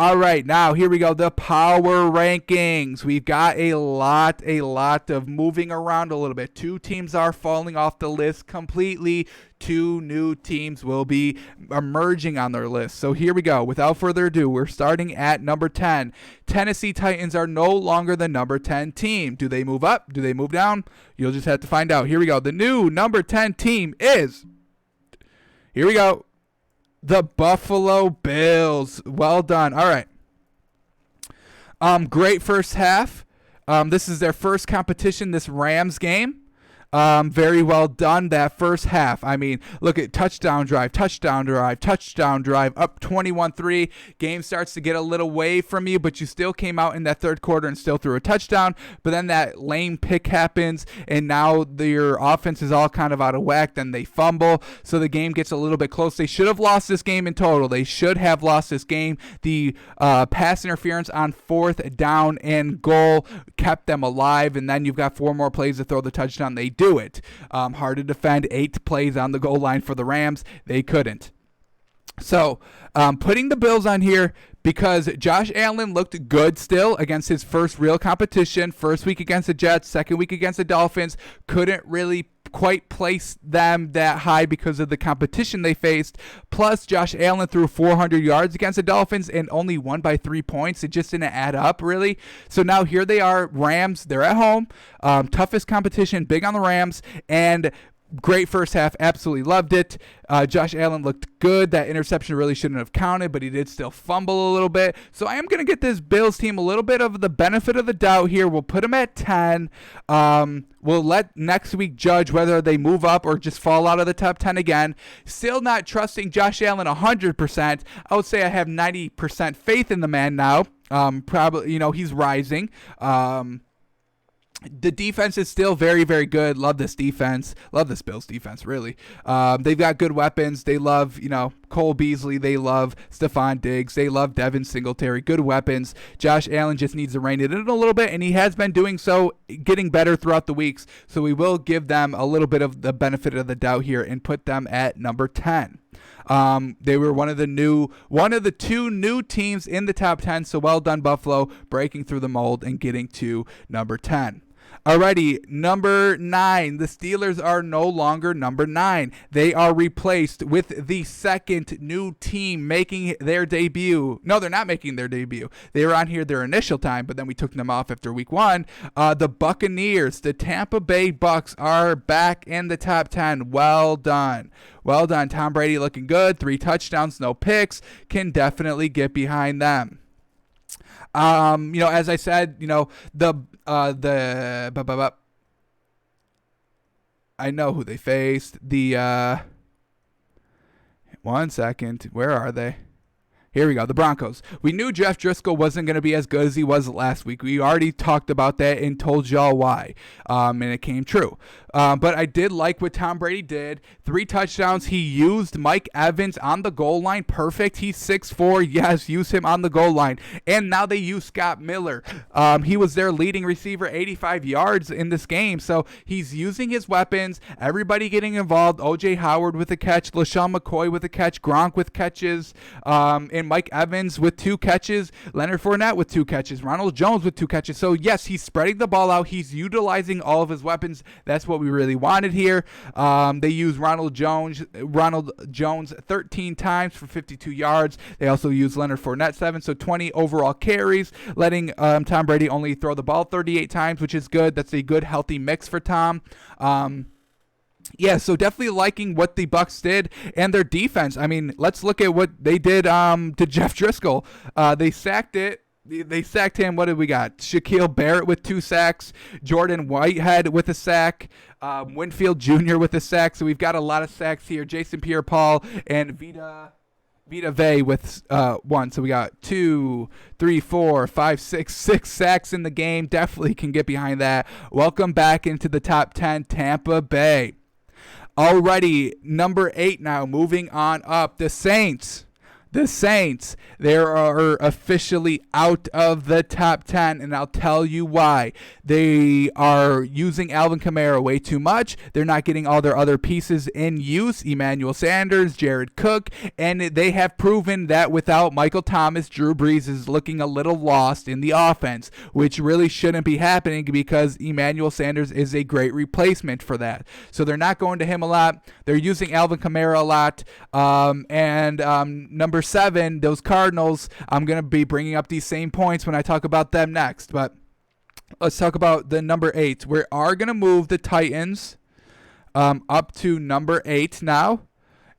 All right, now here we go. The power rankings. We've got a lot of moving around a little bit. 2 teams are falling off the list completely. 2 new teams will be emerging on their list. So here we go. Without further ado, we're starting at number 10. Tennessee Titans are no longer the number 10 team. Do they move up? Do they move down? You'll just have to find out. Here we go. The new number 10 team is, here we go, the Buffalo Bills. Well done. All right. Great first half. This is their first competition, this Rams game. Very well done that first half. I mean, look at touchdown drive, up 21-3. Game starts to get a little away from you, but you still came out in that third quarter and still threw a touchdown. But then that lame pick happens, and now your offense is all kind of out of whack. Then they fumble, so the game gets a little bit close. They should have lost this game in total. They should have lost this game. The pass interference on 4th down and goal kept them alive, and then you've got 4 more plays to throw the touchdown. They do it. Hard to defend 8 plays on the goal line for the Rams. They couldn't. So, putting the Bills on here because Josh Allen looked good still against his first real competition. First week against the Jets, second week against the Dolphins. Couldn't really quite place them that high because of the competition they faced. Plus, Josh Allen threw 400 yards against the Dolphins and only won by 3 points. It just didn't add up, really. So now here they are, Rams. They're at home. Toughest competition, big on the Rams, and great first half. Absolutely loved it. Josh Allen looked good. That interception really shouldn't have counted, but he did still fumble a little bit. So I am going to get this Bills team a little bit of the benefit of the doubt here. We'll put them at 10. We'll let next week judge whether they move up or just fall out of the top 10 again. Still not trusting Josh Allen 100%. I would say I have 90% faith in the man now. Probably, he's rising. The defense is still very, very good. Love this defense. Love this Bills defense, really. They've got good weapons. They love, Cole Beasley. They love Stephon Diggs. They love Devin Singletary. Good weapons. Josh Allen just needs to rein it in a little bit, and he has been doing so, getting better throughout the weeks. So we will give them a little bit of the benefit of the doubt here and put them at number 10. They were one of the 2 new teams in the top 10. So well done, Buffalo, breaking through the mold and getting to number 10. Alrighty, number 9. The Steelers are no longer number 9. They are replaced with the second new team making their debut. No, they're not making their debut. They were on here their initial time, but then we took them off after week 1. The Buccaneers, the Tampa Bay Bucks, are back in the top 10. Well done. Well done. Tom Brady looking good. 3 touchdowns, no picks. Can definitely get behind them. As I said, I know who they faced. One second. Where are they? Here we go, the Broncos. We knew Jeff Driscoll wasn't going to be as good as he was last week. We already talked about that and told y'all why, and it came true. But I did like what Tom Brady did. 3 touchdowns. He used Mike Evans on the goal line. Perfect. He's 6'4". Yes, use him on the goal line. And now they use Scott Miller. He was their leading receiver, 85 yards in this game. So he's using his weapons. Everybody getting involved. O.J. Howard with a catch. LaShawn McCoy with a catch. Gronk with catches. And Mike Evans with 2 catches. Leonard Fournette with 2 catches. Ronald Jones with 2 catches. So, yes, he's spreading the ball out. He's utilizing all of his weapons. That's what we really wanted here. They used Ronald Jones 13 times for 52 yards. They also used Leonard Fournette 7, so 20 overall carries, letting Tom Brady only throw the ball 38 times, which is good. That's a good, healthy mix for Tom. Yeah, so definitely liking what the Bucs did and their defense. I mean, let's look at what they did to Jeff Driscoll. They sacked it. They sacked him. What did we got? Shaquille Barrett with 2 sacks. Jordan Whitehead with a sack. Winfield Jr. with a sack. So we've got a lot of sacks here. Jason Pierre-Paul and Vita Vea with 1. So we got 2, 3, 4, 5, 6 sacks in the game. Definitely can get behind that. Welcome back into the top 10, Tampa Bay. Alrighty, number 8 now, moving on up. The Saints. The Saints, they are officially out of the top 10, and I'll tell you why. They are using Alvin Kamara way too much. They're not getting all their other pieces in use, Emmanuel Sanders, Jared Cook, and they have proven that without Michael Thomas, Drew Brees is looking a little lost in the offense, which really shouldn't be happening because Emmanuel Sanders is a great replacement for that. So they're not going to him a lot. They're using Alvin Kamara a lot. Number 7, those Cardinals, I'm going to be bringing up these same points when I talk about them next, but let's talk about the number 8. We are going to move the Titans up to number 8 now.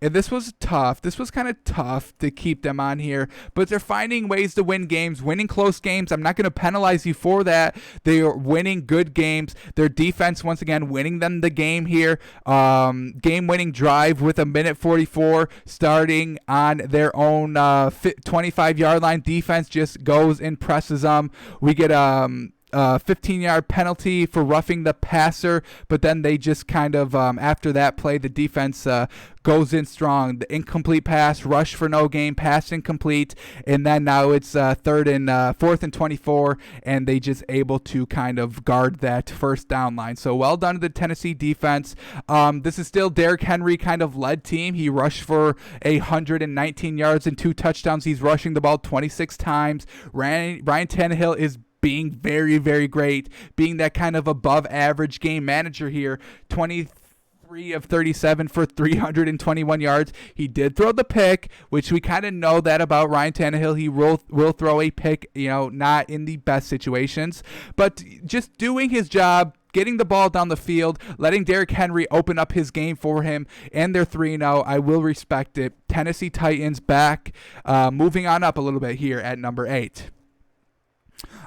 And this was tough. This was kind of tough to keep them on here, but they're finding ways to win games, winning close games. I'm not going to penalize you for that. They are winning good games. Their defense, once again, winning them the game here. Game-winning drive with a minute 44 starting on their own 25-yard line. Defense just goes and presses them. We get 15-yard penalty for roughing the passer, but then they just kind of, after that play, the defense goes in strong. The incomplete pass, rush for no gain, pass incomplete, and then now it's 4th and 24, and they just able to kind of guard that first down line. So well done to the Tennessee defense. This is still Derrick Henry kind of led team. He rushed for 119 yards and 2 touchdowns. He's rushing the ball 26 times. Ryan Tannehill is being very, very great, being that kind of above average game manager here. 23 of 37 for 321 yards. He did throw the pick, which we kind of know that about Ryan Tannehill. He will throw a pick, not in the best situations, but just doing his job, getting the ball down the field, letting Derrick Henry open up his game for him, and they're 3-0. I will respect it. Tennessee Titans back, moving on up a little bit here at number 8.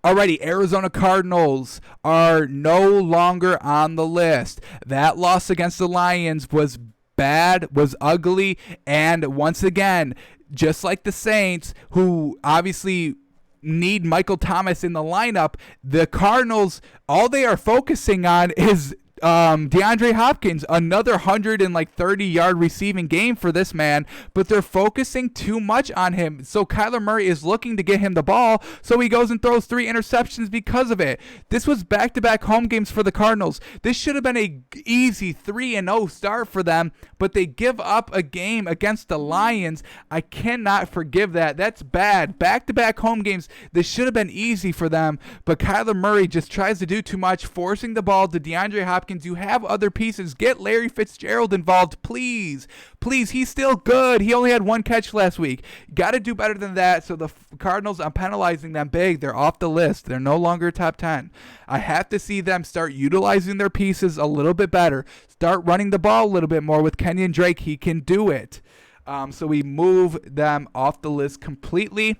Alrighty, Arizona Cardinals are no longer on the list. That loss against the Lions was bad, was ugly, and once again, just like the Saints, who obviously need Michael Thomas in the lineup, the Cardinals, all they are focusing on is DeAndre Hopkins, another 130-yard receiving game for this man, but they're focusing too much on him. So Kyler Murray is looking to get him the ball, so he goes and throws 3 interceptions because of it. This was back-to-back home games for the Cardinals. This should have been a easy 3-0 start for them, but they give up a game against the Lions. I cannot forgive that. That's bad. Back-to-back home games, this should have been easy for them, but Kyler Murray just tries to do too much, forcing the ball to DeAndre Hopkins. You have other pieces. Get Larry Fitzgerald involved, please. Please, he's still good. He only had 1 catch last week. Got to do better than that. So the Cardinals, I'm penalizing them big. They're off the list. They're no longer top 10. I have to see them start utilizing their pieces a little bit better. Start running the ball a little bit more with Kenyon Drake. He can do it. So we move them off the list completely.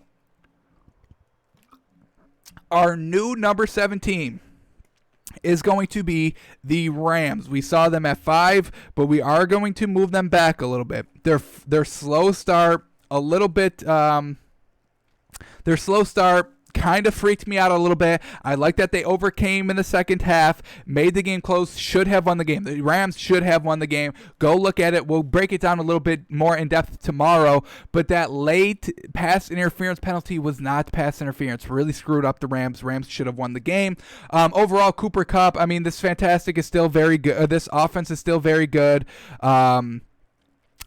Our new number 17 is going to be the Rams. We saw them at 5, but we are going to move them back a little bit. Their slow start, a little bit. Their slow start kind of freaked me out a little bit. I like that they overcame in the second half, made the game close, should have won the game. The Rams should have won the game. Go look at it. We'll break it down a little bit more in depth tomorrow, but that late pass interference penalty was not pass interference. Really screwed up the Rams. Rams should have won the game. Overall, Cooper Kupp, this fantastic is still very good. This offense is still very good.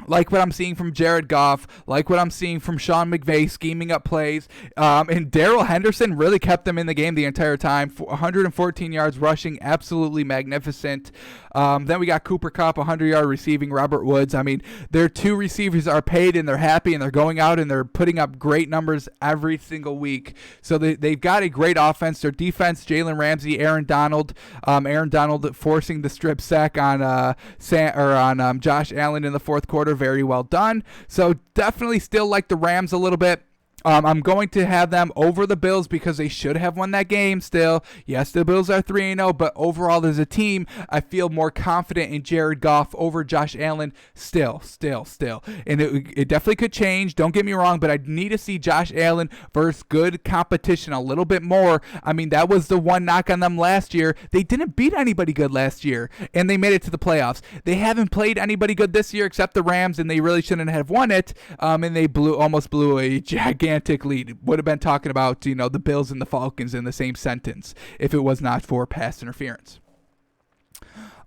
Like what I'm seeing from Jared Goff, like what I'm seeing from Sean McVay scheming up plays. And Darrell Henderson really kept them in the game the entire time. 114 yards rushing, absolutely magnificent. Then we got Cooper Kupp, 100-yard receiving, Robert Woods. Their 2 receivers are paid and they're happy and they're going out and they're putting up great numbers every single week. So they've got a great offense. Their defense, Jalen Ramsey, Aaron Donald. Aaron Donald forcing the strip sack on Josh Allen in the fourth quarter. Very well done. So definitely still like the Rams a little bit. I'm going to have them over the Bills because they should have won that game still. Yes, the Bills are 3-0, but overall as a team, I feel more confident in Jared Goff over Josh Allen still. And it definitely could change, don't get me wrong, but I need to see Josh Allen versus good competition a little bit more. I mean, that was the one knock on them last year. They didn't beat anybody good last year, and they made it to the playoffs. They haven't played anybody good this year except the Rams, and they really shouldn't have won it, and they almost blew a gigantic lead. Would have been talking about, the Bills and the Falcons in the same sentence if it was not for pass interference.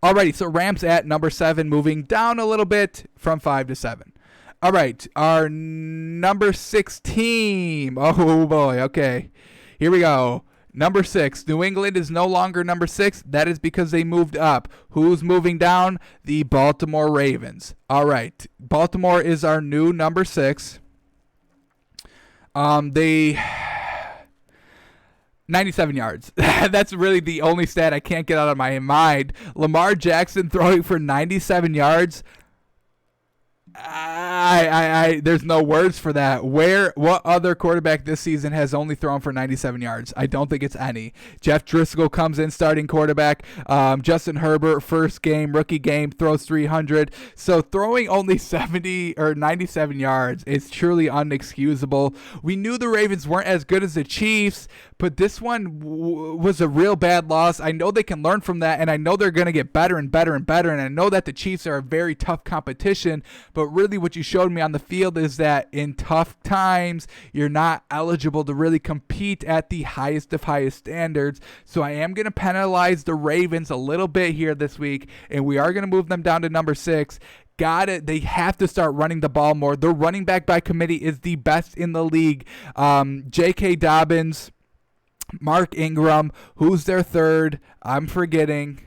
Alrighty, so Rams at number 7, moving down a little bit from 5 to 7. All right, our number 6 team. Oh boy, okay. Here we go. Number 6, New England is no longer number 6. That is because they moved up. Who's moving down? The Baltimore Ravens. All right, Baltimore is our new number 6. They 97 yards. That's really the only stat I can't get out of my mind. Lamar Jackson throwing for 97 yards. There's no words for that. What other quarterback this season has only thrown for 97 yards? I don't think it's any. Jeff Driscoll comes in starting quarterback. Justin Herbert, first game, rookie game, throws 300. So throwing only 70 or 97 yards is truly unexcusable. We knew the Ravens weren't as good as the Chiefs, but this one was a real bad loss. I know they can learn from that, and I know they're going to get better and better and better, and I know that the Chiefs are a very tough competition, but really what you showed me on the field is that in tough times, you're not eligible to really compete at the highest of highest standards. So I am going to penalize the Ravens a little bit here this week, and we are going to move them down to number 6. Got it. They have to start running the ball more. Their running back by committee is the best in the league. J.K. Dobbins, Mark Ingram, who's their third? I'm forgetting.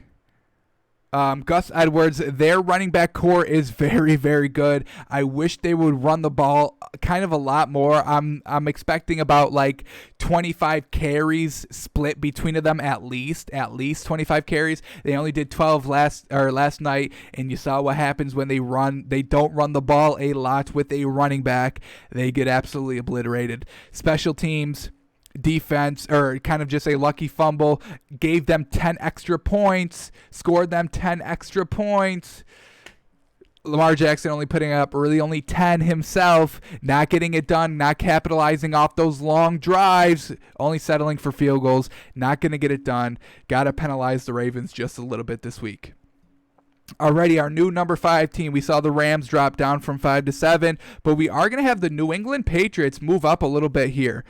Gus Edwards, their running back core is very, very good. I wish they would run the ball kind of a lot more. I'm expecting about like 25 carries split between them at least 25 carries. They only did 12 last night, and you saw what happens when they run. They don't run the ball a lot with a running back. They get absolutely obliterated. Special teams, defense, or kind of just a lucky fumble, gave them 10 extra points, scored them 10 extra points. Lamar Jackson only putting up really only 10 himself, not getting it done, not capitalizing off those long drives, only settling for field goals, not going to get it done. Got to penalize the Ravens just a little bit this week. Already our new number 5 team. We saw the Rams drop down from 5 to 7, but we are going to have the New England Patriots move up a little bit here.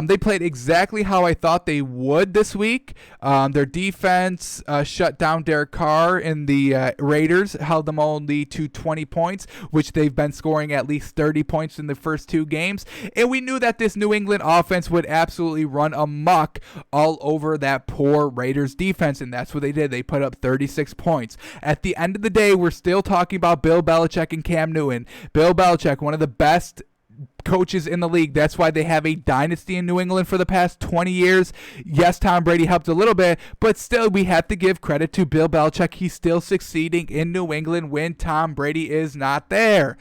They played exactly how I thought they would this week. Their defense shut down Derek Carr, and the Raiders held them only to 20 points, which they've been scoring at least 30 points in the first 2 games. And we knew that this New England offense would absolutely run amok all over that poor Raiders defense, and that's what they did. They put up 36 points. At the end of the day, we're still talking about Bill Belichick and Cam Newton. Bill Belichick, one of the best coaches in the league. That's why they have a dynasty in New England for the past 20 years. Yes, Tom Brady helped a little bit, but still we have to give credit to Bill Belichick. He's still succeeding in New England when Tom Brady is not there.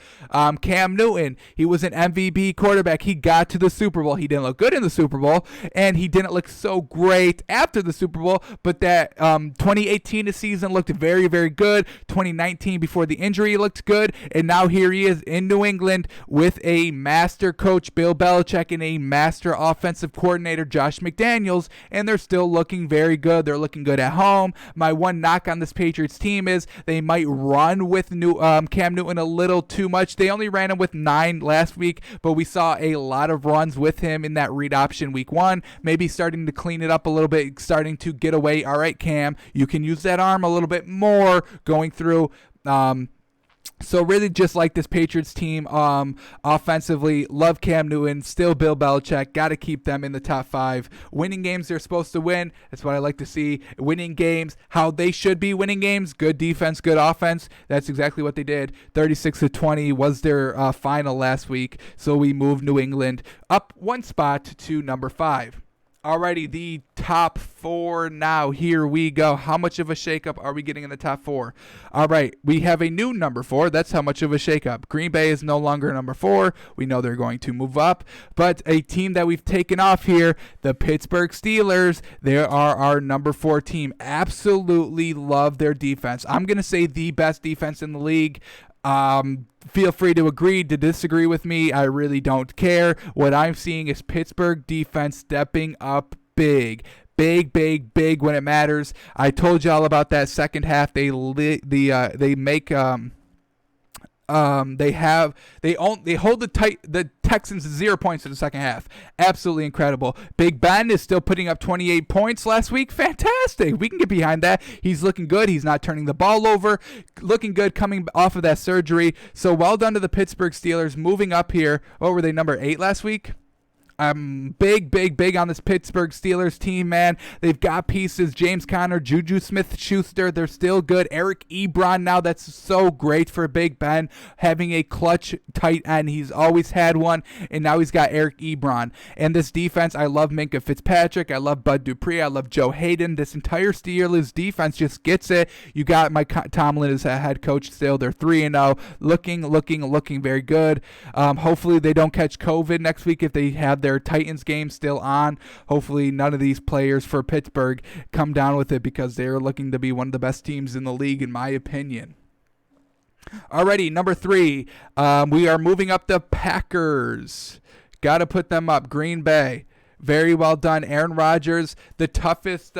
Cam Newton, he was an MVP quarterback. He got to the Super Bowl. He didn't look good in the Super Bowl, and he didn't look so great after the Super Bowl, but that 2018 season looked very, very good. 2019 before the injury looked good, and now here he is in New England with a master coach Bill Belichick and a master offensive coordinator Josh McDaniels, and they're still looking very good. They're looking good at home. My one knock on this Patriots team is they might run with Cam Newton a little too much. They only ran him with 9 last week, but we saw a lot of runs with him in that read option week 1. Maybe starting to clean it up a little bit, starting to get away. All right, Cam, you can use that arm a little bit more going through. So really just like this Patriots team offensively, love Cam Newton, still Bill Belichick, got to keep them in the top 5. Winning games they're supposed to win. That's what I like to see. Winning games, how they should be winning games. Good defense, good offense. That's exactly what they did. 36-20 was their final last week. So we moved New England up 1 spot to number 5. Alrighty, the top four now. Here we go. How much of a shakeup are we getting in the top four? All right, we have a new number four. That's how much of a shakeup. Green Bay is no longer number four. We know they're going to move up. But a team that we've taken off here, the Pittsburgh Steelers, they are our number four team. Absolutely love their defense. I'm going to say the best defense in the league. Feel free to agree, to disagree with me. I really don't care. What I'm seeing is Pittsburgh defense stepping up big when it matters. I told y'all about that second half. They hold the Texans to 0 points in the second half. Absolutely incredible. Big Ben is still putting up 28 points last week. Fantastic. We can get behind that. He's looking good. He's not turning the ball over. Looking good coming off of that surgery. So well done to the Pittsburgh Steelers moving up here. What were they, number 8 last week? I'm big on this Pittsburgh Steelers team, man. They've got pieces. James Conner, Juju Smith-Schuster, they're still good. Eric Ebron now, that's so great for Big Ben. Having a clutch tight end. He's always had one, and now he's got Eric Ebron. And this defense, I love Minkah Fitzpatrick. I love Bud Dupree. I love Joe Hayden. This entire Steelers defense just gets it. You got Mike Tomlin as a head coach still. They're 3-0. Looking very good. Hopefully they don't catch COVID next week if they have their Titans game still on. Hopefully none of these players for Pittsburgh come down with it because they're looking to be one of the best teams in the league in my opinion. Alrighty, number 3. We are moving up the Packers. Got to put them up. Green Bay. Very well done. Aaron Rodgers, the toughest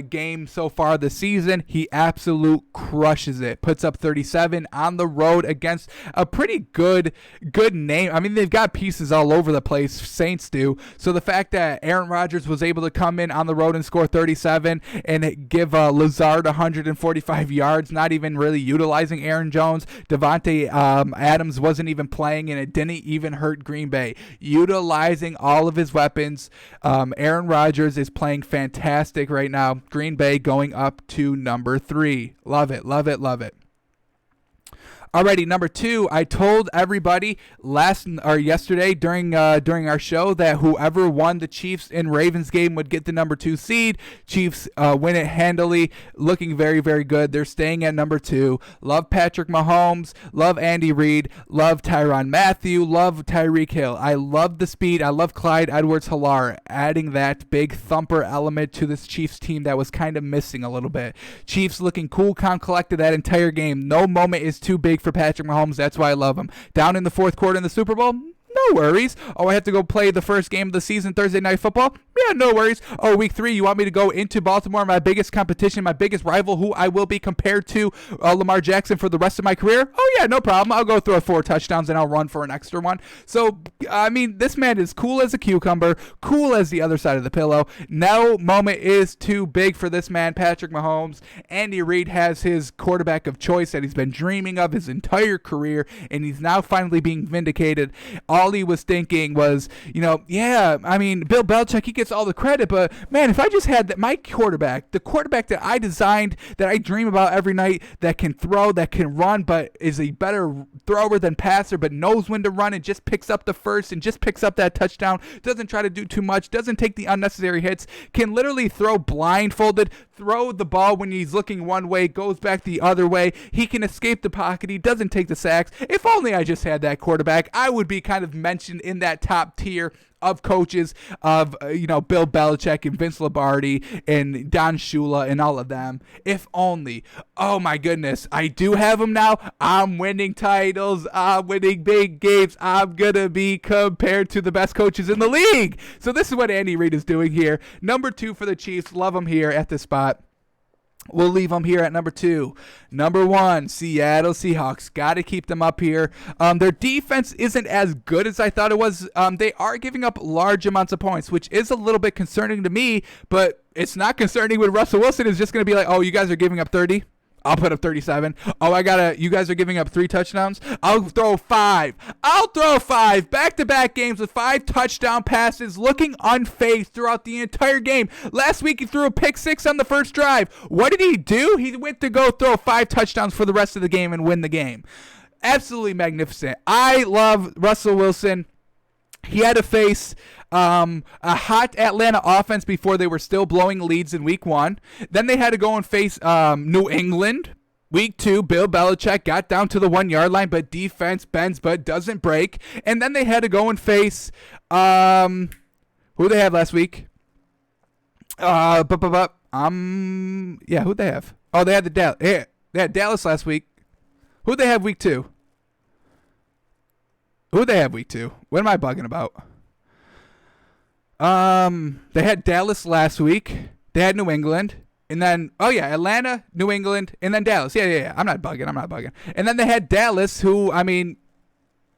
game so far this season. He absolute crushes it. Puts up 37 on the road against a pretty good name. I mean, they've got pieces all over the place. Saints do. So the fact that Aaron Rodgers was able to come in on the road and score 37 and give Lazard 145 yards, not even really utilizing Aaron Jones. Devontae Adams wasn't even playing, and it didn't even hurt Green Bay. Utilizing all of his weapons. Aaron Rodgers is playing fantastic right now. Green Bay going up to number 3. Love it. Alrighty, number 2, I told everybody yesterday during our show that whoever won the Chiefs and Ravens game would get the number 2 seed. Chiefs win it handily, looking very, very good. They're staying at number 2. Love Patrick Mahomes, love Andy Reid, love Tyrann Mathieu, love Tyreek Hill. I love the speed. I love Clyde Edwards-Helaire, adding that big thumper element to this Chiefs team that was kind of missing a little bit. Chiefs looking cool, calm, collected that entire game. No moment is too big for Patrick Mahomes. That's why I love him. Down in the fourth quarter in the Super Bowl, no worries. Oh, I have to go play the first game of the season, Thursday Night Football? Yeah, no worries. Oh, week 3, you want me to go into Baltimore, my biggest competition, my biggest rival, who I will be compared to Lamar Jackson for the rest of my career? Oh, yeah, no problem. I'll go throw 4 touchdowns and I'll run for an extra one. So, I mean, this man is cool as a cucumber, cool as the other side of the pillow. No moment is too big for this man, Patrick Mahomes. Andy Reid has his quarterback of choice that he's been dreaming of his entire career, and he's now finally being vindicated. All he was thinking was, Bill Belichick, he gets all the credit, but man, if I just had my quarterback, the quarterback that I designed, that I dream about every night, that can throw, that can run, but is a better thrower than passer, but knows when to run and just picks up the first and just picks up that touchdown, doesn't try to do too much, doesn't take the unnecessary hits, can literally throw blindfolded, throw the ball when he's looking one way, goes back the other way, he can escape the pocket, he doesn't take the sacks. If only I just had that quarterback, I would be kind of mentioned in that top tier of coaches of, Bill Belichick and Vince Lombardi and Don Shula and all of them. If only. Oh my goodness. I do have them now. I'm winning titles. I'm winning big games. I'm going to be compared to the best coaches in the league. So this is what Andy Reid is doing here. Number 2 for the Chiefs. Love them here at this spot. We'll leave them here at number 2. Number 1, Seattle Seahawks. Got to keep them up here. Their defense isn't as good as I thought it was. They are giving up large amounts of points, which is a little bit concerning to me, but it's not concerning when Russell Wilson is just going to be like, oh, you guys are giving up 30? I'll put up 37. Oh, you guys are giving up 3 touchdowns? I'll throw 5. Back-to-back games with 5 touchdown passes, looking unfazed throughout the entire game. Last week, he threw a pick 6 on the first drive. What did he do? He went to go throw 5 touchdowns for the rest of the game and win the game. Absolutely magnificent. I love Russell Wilson. He had to face A hot Atlanta offense before they were still blowing leads in week 1. Then they had to go and face New England. Week 2, Bill Belichick got down to the 1-yard line, but defense bends but doesn't break. And then they had to go and face who they have last week? Who'd they have? Oh, they had they had Dallas last week. Who'd they have week 2? Who'd they have week 2? What am I bugging about? They had Dallas last week. They had New England. And then, Atlanta, New England, and then Dallas. Yeah. I'm not bugging. And then they had Dallas, who, I mean,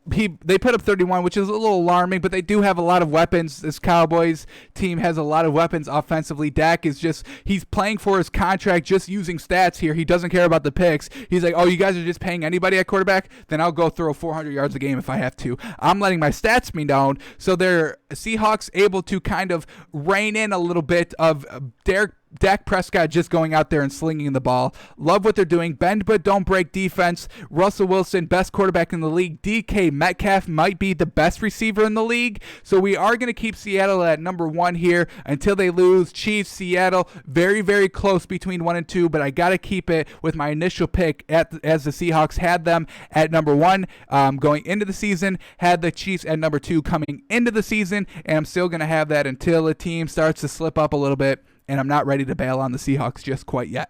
they put up 31, which is a little alarming, but they do have a lot of weapons. This Cowboys team has a lot of weapons offensively. Dak is he's playing for his contract, just using stats here. He doesn't care about the picks. He's like, oh, you guys are just paying anybody at quarterback? Then I'll go throw 400 yards a game if I have to. I'm letting my stats be known. So they're Seahawks able to kind of rein in a little bit of Dak Prescott just going out there and slinging the ball. Love what they're doing. Bend but don't break defense. Russell Wilson, best quarterback in the league. DK Metcalf might be the best receiver in the league. So we are going to keep Seattle at number 1 here until they lose. Chiefs, Seattle, very, very close between 1 and 2, but I got to keep it with my initial pick as the Seahawks had them at number 1 going into the season, had the Chiefs at number 2 coming into the season, and I'm still going to have that until the team starts to slip up a little bit. And I'm not ready to bail on the Seahawks just quite yet.